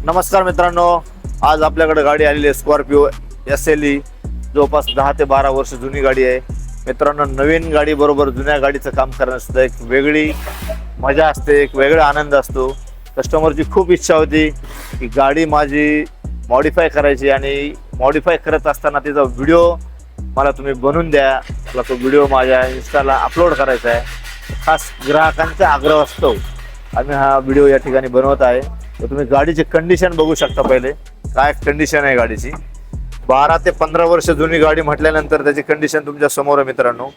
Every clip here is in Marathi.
नमस्कार मित्रांनो, आज आपल्याकडे गाडी आलेली आहे स्कॉर्पिओ SLE. जवळपास 10 ते 12 वर्ष जुनी गाडी आहे मित्रांनो. नवीन गाडी बरोबर जुन्या गाडीचं काम करण्यात सुद्धा एक वेगळी मजा असते, एक वेगळा आनंद असतो. कस्टमरची खूप इच्छा होती की गाडी माझी मॉडिफाय करायची आणि मॉडिफाय करत असताना तिचा व्हिडिओ मला तुम्ही बनवून द्या. मला तो व्हिडिओ माझ्या इन्स्टाला अपलोड करायचा आहे. खास ग्राहकांचा आग्रह असतो आम्ही हा व्हिडिओ या ठिकाणी बनवत आहे. तर तुम्ही गाडीची कंडिशन बघू शकता. पहिले काय कंडिशन आहे गाडीची. 12 ते 15 वर्ष जुनी गाडी म्हटल्यानंतर त्याची कंडिशन तुमच्या समोर आहे मित्रांनो.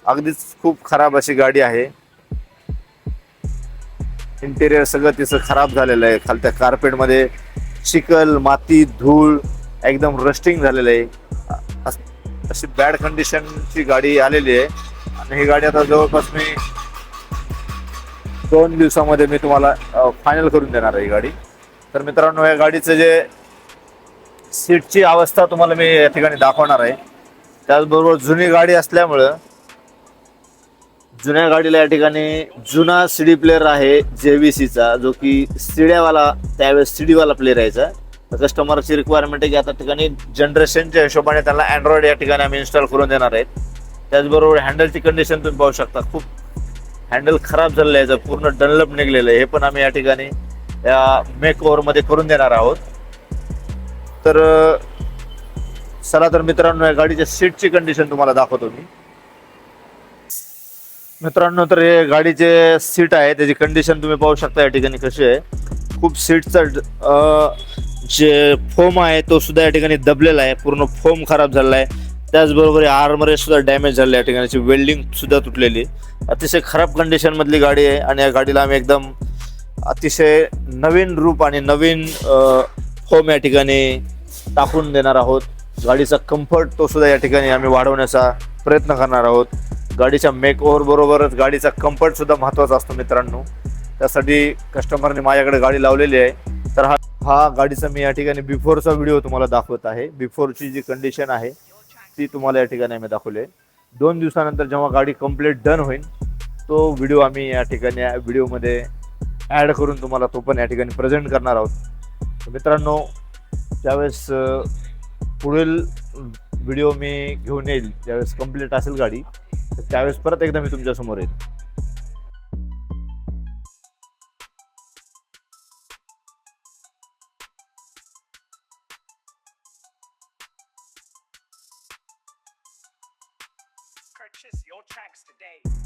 अगदीच खूप खराब अशी गाडी आहे. इंटेरियर सगळं तिचं खराब झालेलं आहे. खालच्या कार्पेटमध्ये चिखल, माती, धूळ एकदम रस्टिंग झालेलं आहे. अशी बॅड कंडिशनची गाडी आलेली आहे आणि ही गाडी आता जवळपास मी 2 दिवसामध्ये मी तुम्हाला फायनल करून देणार आहे ही गाडी. तर मित्रांनो, या गाडीचं जे सीटची अवस्था तुम्हाला मी या ठिकाणी दाखवणार आहे. त्याचबरोबर जुनी गाडी असल्यामुळं जुन्या गाडीला या ठिकाणी जुना CD प्लेअर आहे JVCचा, जो की सीड्यावाला त्यावेळेस CD वाला प्लेअर यायचा. तर कस्टमरची रिक्वायरमेंट आहे की आता ठिकाणी जनरेशनच्या हिशोबाने त्याला अँड्रॉइड या ठिकाणी आम्ही इन्स्टॉल करून देणार आहेत. त्याचबरोबर हँडलची कंडिशन तुम्ही पाहू शकता. खूप हँडल खराब झालेलं आहे, पूर्ण डनलप निघलेलं आहे. हे पण आम्ही या ठिकाणी या मेक ओव्हरमध्ये करून देणार आहोत. तर चला तर मित्रांनो, या गाडीच्या सीटची कंडिशन तुम्हाला दाखवतो मी. मित्रांनो, तर हे गाडीचे सीट आहे, त्याची कंडिशन तुम्ही पाहू शकता या ठिकाणी कशी आहे. खूप सीटचा जे फोम आहे तो सुद्धा या ठिकाणी दबलेला आहे, पूर्ण फोम खराब झालेला आहे. त्याचबरोबर आर्मरेस्ट सुद्धा डॅमेज झाले, या ठिकाणी वेल्डिंग सुद्धा तुटलेली. अतिशय खराब कंडिशन मधली गाडी आहे आणि या गाडीला आम्ही एकदम अतिशय नवीन रूप आणि नवीन फोम या ठिकाणी टाकून देणार आहोत. गाडीचा कम्फर्ट तो सुद्धा या ठिकाणी आम्ही वाढवण्याचा प्रयत्न करणार आहोत. गाडीच्या मेक ओव्हर बरोबरच गाडीचा कम्फर्ट सुद्धा महत्त्वाचा असतो मित्रांनो. त्यासाठी कस्टमरने माझ्याकडे गाडी लावलेली आहे. तर हा गाडीचा मी या ठिकाणी बिफोरचा व्हिडिओ तुम्हाला दाखवत आहे. बिफोरची जी कंडिशन आहे ती तुम्हाला या ठिकाणी आम्ही दाखवली आहे. 2 दिवसानंतर जेव्हा गाडी कंप्लीट डन होईल तो व्हिडिओ आम्ही या ठिकाणी व्हिडिओमध्ये ॲड करून तुम्हाला तो पण या ठिकाणी प्रेझेंट करणार आहोत. मित्रांनो, त्यावेळेस पुढील व्हिडिओ मी घेऊन येईल ज्यावेळेस कंप्लीट असेल गाडी, तर त्यावेळेस परत एकदा मी तुमच्यासमोर येईल. Purchase your tracks today.